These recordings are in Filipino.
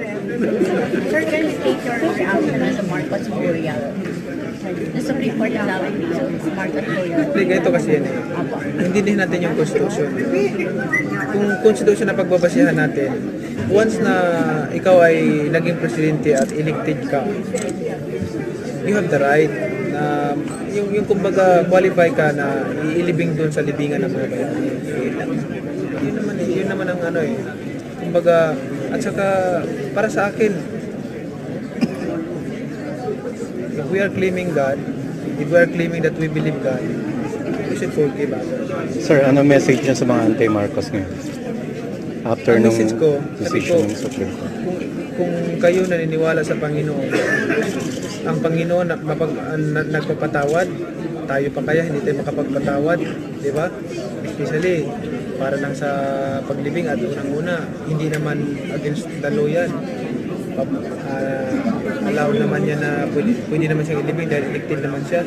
Sir, can you take your reaction on the Marcos burial? The Supreme Court allowing the Marcos burial. Hindi, ganito kasi yan eh. Hindi din natin yung constitution. Kung constitution na pagbabasihan natin, once na ikaw ay naging presidente at elected ka, you have the right na yung kumbaga qualify ka na iilibing doon sa libingan ng mga bayan. Yun naman ang ano eh. Kumbaga, at saka para sa akin, if we are claiming God, if we are claiming that we believe God, we should forgive others. Sir, ano message niyo sa mga anti-Marcos ngayon? After Ang nung message ko, decision ng Supreme Court. Kung kayo naniniwala sa Panginoon, ang Panginoon nagpapatawad, tayo pa kaya hindi tayo makapagpatawad, di ba? Especially, para lang sa paglibing at unang-una, hindi naman against the law yan. Allowed naman yan na pwede naman siyang ilibing dahil elected naman siya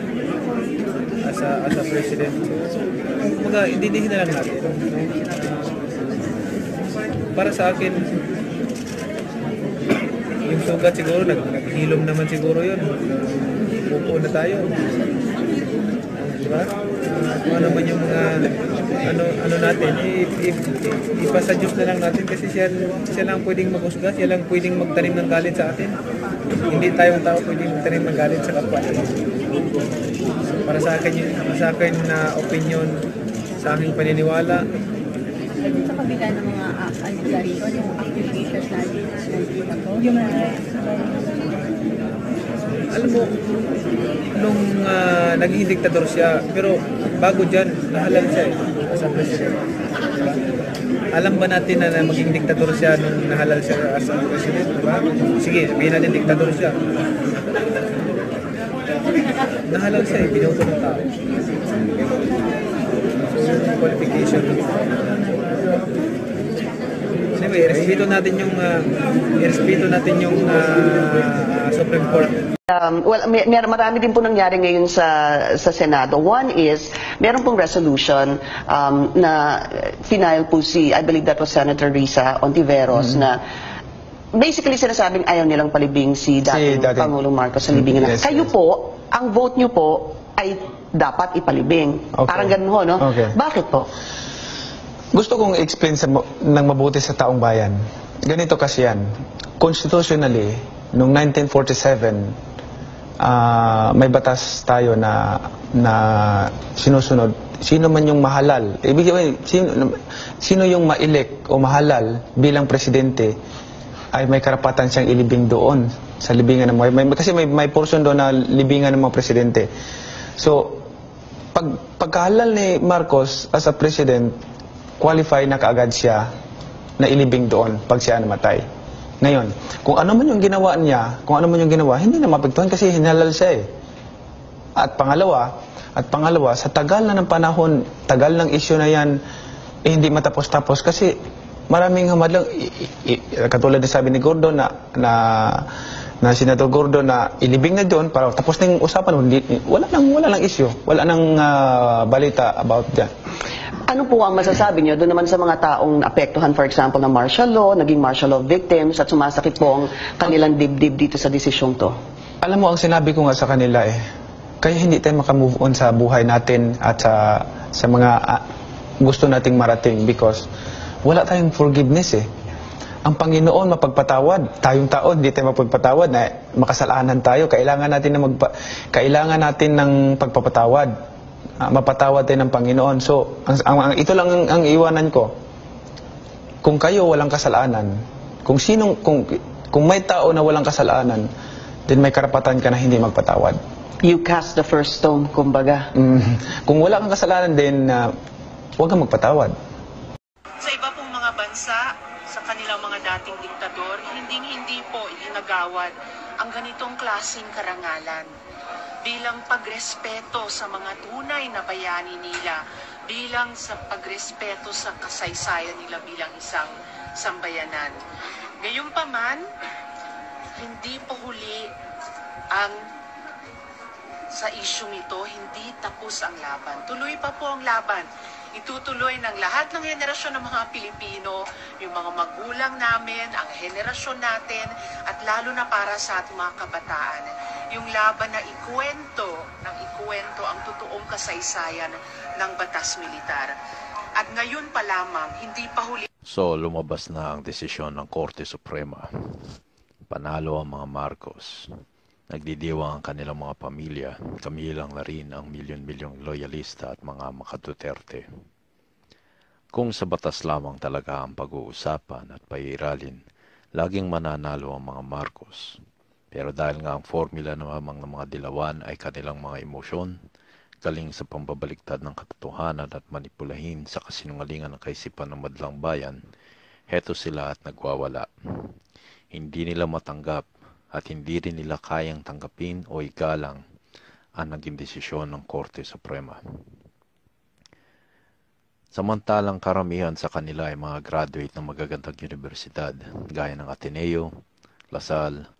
as a president. So, intindihin na lang natin. Para sa akin, yung sugat siguro, naghilom naman siguro yun. Pupo na tayo. Diba? Kung ano man yung mga ano natin, ipasa Diyos na lang natin kasi siya lang pwedeng maghusga, siya lang pwedeng magtanim ng galit sa atin. Hindi tayong tao pwedeng magtanim ng galit sa kapwa. Para sa akin na opinion, sa aking paniniwala, Sa kabila ng mga allegation, yung accusations natin, alam mo, nung naging diktador siya, pero bago dyan, nahalal siya as a president. Alam ba natin na maging diktador siya nung nahalal siya as a president? Diba? Sige, sabihin natin diktador siya. Nahalal siya, binoto ng tao. So, yung qualification. Anyway, respeto natin yung Supreme Court. Well, marami din po nangyari ngayon sa Senado. One is, meron pong resolution na final po I believe that was Senator Risa Ontiveros, na basically sinasabing ayaw nilang palibing si dating Pangulong Marcos sa libingan. Yes, Kayo po, ang vote nyo po ay dapat ipalibing. Okay. Parang ganun ho, no? Okay. Bakit po? Gusto kong explain ng mabuti sa taong bayan. Ganito kasi yan. Constitutionally, noong 1947, may batas tayo na sinusunod. Sino man yung mahalal, ibig sabihin, sino yung mailek o mahalal bilang presidente ay may karapatan siyang ilibing doon sa libingan ng mga, kasi may portion doon na libingan ng mga presidente. So, pagkahalal ni Marcos as a president, qualify na kaagad siya na ilibing doon pag siya namatay. Ngayon, kung ano man yung ginawa niya, hindi na mapagtuhan kasi hinalal siya eh. At pangalawa, sa tagal na ng panahon, tagal ng issue na yan, hindi matapos-tapos kasi maraming hamadlang, katulad na sabi ni Gordon na Senator Gordon na ilibing na doon para tapos na yung usapan, wala nang issue, wala nang balita about that. Ano po ang masasabi niyo doon naman sa mga taong apektuhan, for example, ng martial law, naging martial law victims, at sumasakit po ang kanilang dibdib dito sa desisyong to? Alam mo, ang sinabi ko nga sa kanila kaya hindi tayo makamove on sa buhay natin at sa mga gusto nating marating because wala tayong forgiveness eh. Ang Panginoon mapagpatawad, tayong tao hindi tayo mapagpatawad na makasalanan tayo, kailangan natin ng pagpapatawad. Mapatawad tayo ng Panginoon. So, ito lang ang iwanan ko. Kung kayo walang kasalanan, kung may tao na walang kasalanan, then may karapatan ka na hindi magpatawad. You cast the first stone, kumbaga. Kung wala kang kasalanan, then huwag kang magpatawad. Sa iba pong mga bansa, sa kanilang mga dating diktador, hindi po iginagawad ang ganitong klaseng karangalan bilang pagrespeto sa mga tunay na bayani nila, bilang sa pagrespeto sa kasaysayan nila bilang isang sambayanan. Gayunpaman, hindi po huli ang sa isyung ito, hindi tapos ang laban. Tuloy pa po ang laban. Itutuloy ng lahat ng henerasyon ng mga Pilipino, yung mga magulang namin, ang henerasyon natin, at lalo na para sa ating mga kabataan, yung laban na ikwento ang totoong kasaysayan ng batas militar. At ngayon pa lamang, hindi pa huli. So, lumabas na ang desisyon ng Korte Suprema. Panalo ang mga Marcos. Nagdidiwang ang kanilang mga pamilya, kamilang na rin ang milyon-milyong loyalista at mga makaduterte. Kung sa batas lamang talaga ang pag-uusapan at paiiralin, laging mananalo ang mga Marcos. Pero dahil nga ang formula namang ng mga dilawan ay kanilang mga emosyon, galing sa pambabaliktad ng katotohanan at manipulahin sa kasinungalingan ng kaisipan ng madlang bayan, heto sila at nagwawala. Hindi nila matanggap at hindi rin nila kayang tanggapin o igalang ang naging desisyon ng Korte Suprema. Samantalang karamihan sa kanila ay mga graduate ng magagandang universidad gaya ng Ateneo, LaSalle,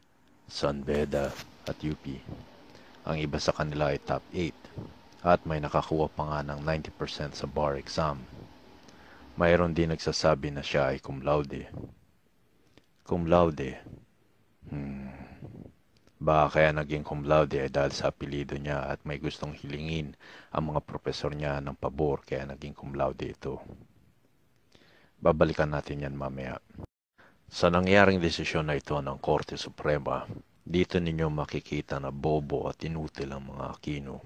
San Beda at UP. Ang iba sa kanila ay top 8 at may nakakuha pa nga ng 90% sa bar exam. Mayroon din nagsasabi na siya ay cum laude. Cum laude? Baka kaya naging cum laude ay dahil sa apelido niya at may gustong hilingin ang mga profesor niya ng pabor kaya naging cum laude ito. Babalikan natin yan mamaya. Sa nangyaring desisyon na ito ng Korte Suprema, dito ninyo makikita na bobo at inutil ang mga Aquino.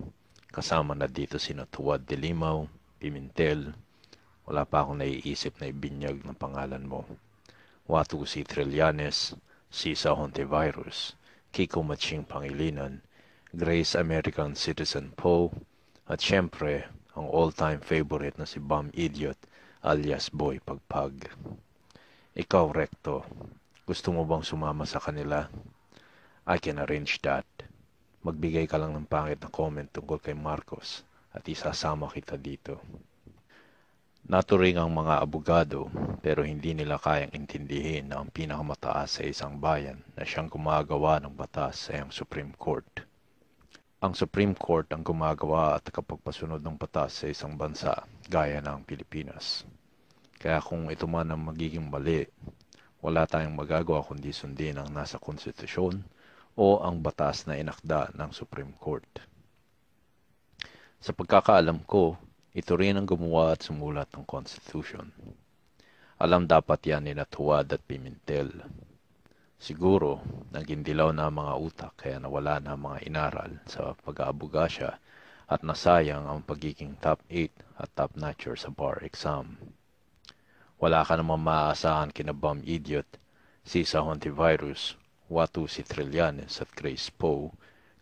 Kasama na dito sina Tuwad de Limaw, Pimentel, wala pa akong naiisip na ibinyag ng pangalan mo. Watu si Trillanes, Sisa Hontivirus, Kiko Maching Pangilinan, Grace American Citizen Poe, at syempre, ang all-time favorite na si Bam Idiot alias Boy Pagpag. Ikaw, Recto, gusto mo bang sumama sa kanila? I can arrange that. Magbigay ka lang ng pangit na comment tungkol kay Marcos at isasama kita dito. Naturing ang mga abogado pero hindi nila kayang intindihin na ang pinakamataas sa isang bayan na siyang gumagawa ng batas ay ang Supreme Court. Ang Supreme Court ang gumagawa at kapagpasunod ng batas sa isang bansa gaya ng Pilipinas. Kaya kung ito man ang magiging mali, wala tayong magagawa kundi sundin ang nasa konstitusyon o ang batas na inakda ng Supreme Court. Sa pagkakaalam ko, ito rin ang gumawa at sumulat ng Constitution. Alam dapat yan ni Tuwad at Pimentel. Siguro, naging dilaw na ang mga utak kaya nawala na ang mga inaral sa pag-aabogasya at nasayang ang pagiging top 8 at top notcher sa bar exam. Wala ka namang maaasahan kina Bam Idiot, Sisa Hontivirus, Watu si Trillanes at Grace Poe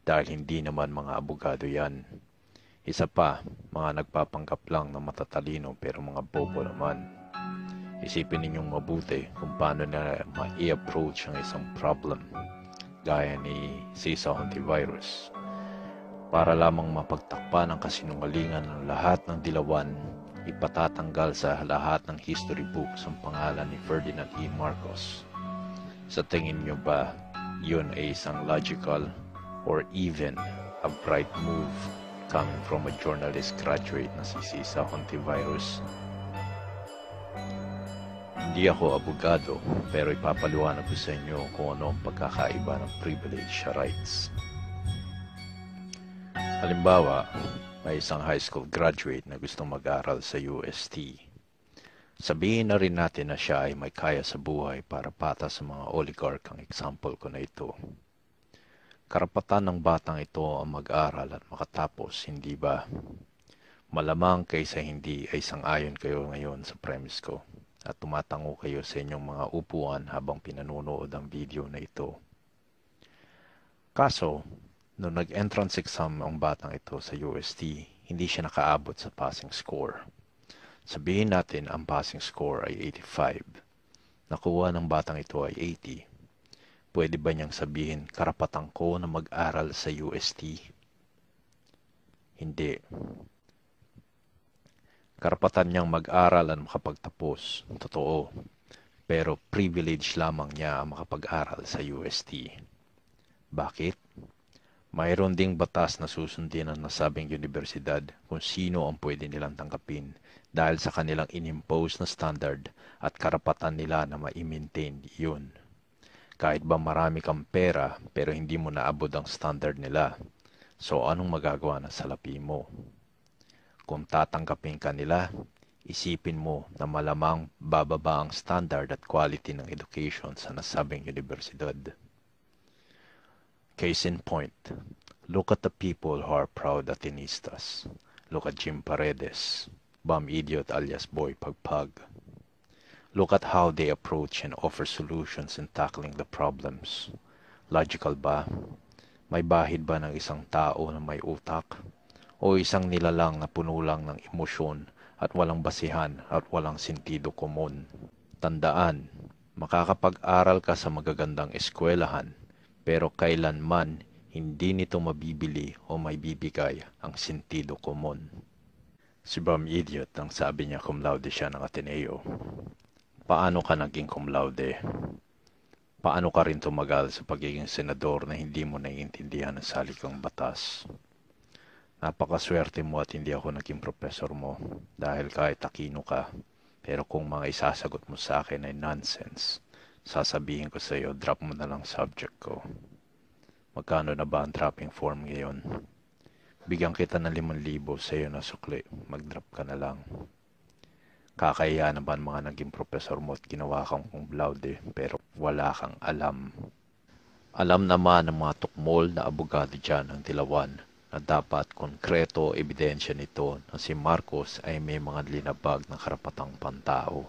dahil hindi naman mga abogado yan. Isa pa, mga nagpapanggap lang na matatalino pero mga bobo naman. Isipin ninyong mabuti kung paano na ma-i-approach ang isang problem gaya ni Sisa Hontivirus. Para lamang mapagtakpan ang kasinungalingan ng lahat ng dilawan, ipatatanggal sa lahat ng history books ang pangalan ni Ferdinand E. Marcos. Sa tingin nyo ba, yun ay isang logical or even a bright move coming from a journalist graduate na si Sisa Hontivirus? Hindi ako abogado, pero ipapaliwanag ko sa inyo kung ano ang pagkakaiba ng privilege sa rights. Halimbawa, may isang high school graduate na gustong mag-aral sa UST. Sabihin na rin natin na siya ay may kaya sa buhay para patas sa mga oligarch ang example ko na ito. Karapatan ng batang ito ang mag-aral at makatapos, hindi ba? Malamang kaysa hindi ay sang-ayon kayo ngayon sa premise ko at tumatango kayo sa inyong mga upuan habang pinanonood ang video na ito. Kaso, nung nag-entrance exam ang batang ito sa UST, hindi siya nakaabot sa passing score. Sabihin natin ang passing score ay 85. Nakuha ng batang ito ay 80. Pwede ba niyang sabihin, karapatan ko na mag-aral sa UST? Hindi. Karapatan niyang mag-aral at makapagtapos. Totoo. Pero privilege lamang niya ang makapag-aral sa UST. Bakit? Mayroon ding batas na susundin ng nasabing universidad kung sino ang pwede nilang tanggapin dahil sa kanilang inimpose na standard at karapatan nila na ma-maintain yun. Kahit ba marami kang pera pero hindi mo naabot ang standard nila, so anong magagawa ng salapi mo? Kung tatanggapin ka nila, isipin mo na malamang bababa ang standard at quality ng education sa nasabing universidad. Case in point, look at the people who are proud Atenistas. Look at Jim Paredes, Bum Idiot alias Boy Pagpag. Look at how they approach and offer solutions in tackling the problems. Logical ba? May bahid ba ng isang tao na may utak? O isang nilalang na puno lang ng emosyon at walang basihan at walang sentido komon? Tandaan, makakapag-aral ka sa magagandang eskwelahan, pero kailanman hindi nito mabibili o may bibigay ang sentido komon. Si Bum Idiot, ang sabi niya cum laude siya ng Ateneo. Paano ka naging cum laude? Paano ka rin tumagal sa pagiging senador na hindi mo naiintindihan ang salikang batas? Napakaswerte mo at hindi ako naging professor mo dahil kahit takino ka, pero kung mga isasagot mo sa akin ay nonsense, sasabihin ko sa iyo, drop mo na lang subject ko. Magkano na ba ang dropping form ngayon? Bigyan kita ng 5,000 sa iyo na sukli, mag-drop ka na lang. Kakaya naman mga naging professor mo at ginawa kang cum laude, pero wala kang alam. Alam naman ng mga tukmol na abogado dyan ng Dilawan na dapat konkreto ebidensya nito na si Marcos ay may mga linabag ng karapatang pantao.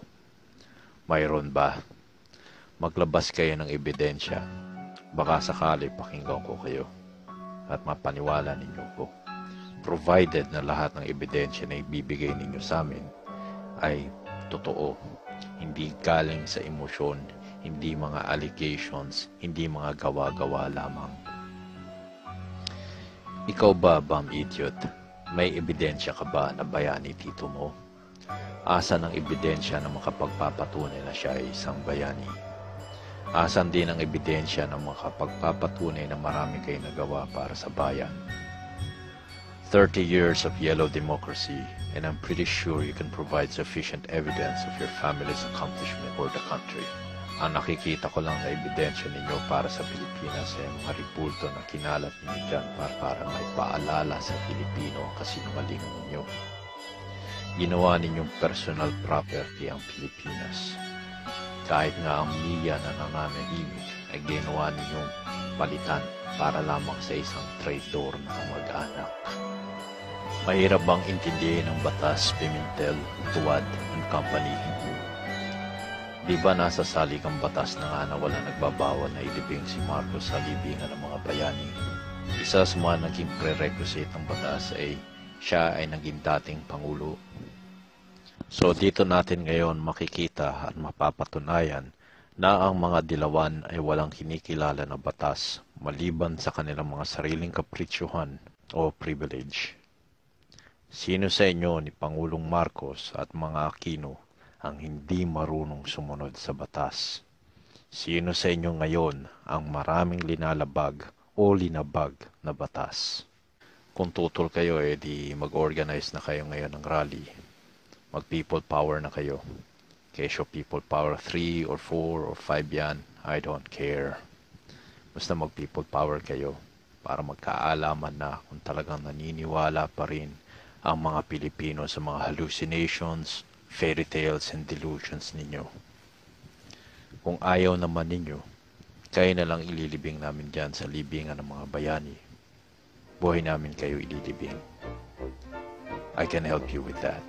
Mayroon ba? Maglabas kayo ng ebidensya. Baka sakali pakinggan ko kayo at mapaniwala ninyo ko. Provided na lahat ng ebidensya na ibibigay ninyo sa amin ay totoo. Hindi galing sa emosyon, hindi mga allegations, hindi mga gawa-gawa lamang. Ikaw ba, Bum Idiot? May ebidensya ka ba na bayani tito mo? Asan ang ebidensya na makapagpapatunay na siya ay isang bayani? Asan din ang ebidensya na makapagpapatunay na marami kayo nagawa para sa bayan? 30 years of yellow democracy, and I'm pretty sure you can provide sufficient evidence of your family's accomplishment for the country. Ang nakikita ko lang na ebidensya ninyo para sa Pilipinas ay mga ripulto na kinalat ninyo dyan para may paalala sa Pilipino ang kasinungalingan ninyo. Ginawa ninyong personal property ang Pilipinas. Kahit nga ang miya na nananahimik ay ginawa ninyong palitan para lamang sa isang traitor na kamag-anak. Mahirap bang intindihin ang batas, Pimentel, Tuwad, and Company? Di ba nasa salikang batas na nga na wala nagbabawal na ilibing si Marcos sa libingan ng mga bayani? Isa sa mga naging prerequisite ng batas ay siya ay naging dating Pangulo. So dito natin ngayon makikita at mapapatunayan na ang mga Dilawan ay walang kinikilala na batas maliban sa kanilang mga sariling kaprisyuhan o privilege. Sino sa inyo ni Pangulong Marcos at mga Aquino ang hindi marunong sumunod sa batas? Sino sa inyo ngayon ang maraming linalabag o linabag na batas? Kung tutol kayo di mag-organize na kayo ngayon ng rally. Mag-people power na kayo. Kesyo people power 3 or 4 or 5 yan, I don't care. Basta mag-people power kayo para magkaalaman na kung talagang naniniwala pa rin ang mga Pilipino sa mga hallucinations, fairy tales, and delusions ninyo. Kung ayaw naman ninyo, kayo na lang ililibing namin dyan sa libingan ng mga bayani. Buhay namin kayo ililibing. I can help you with that.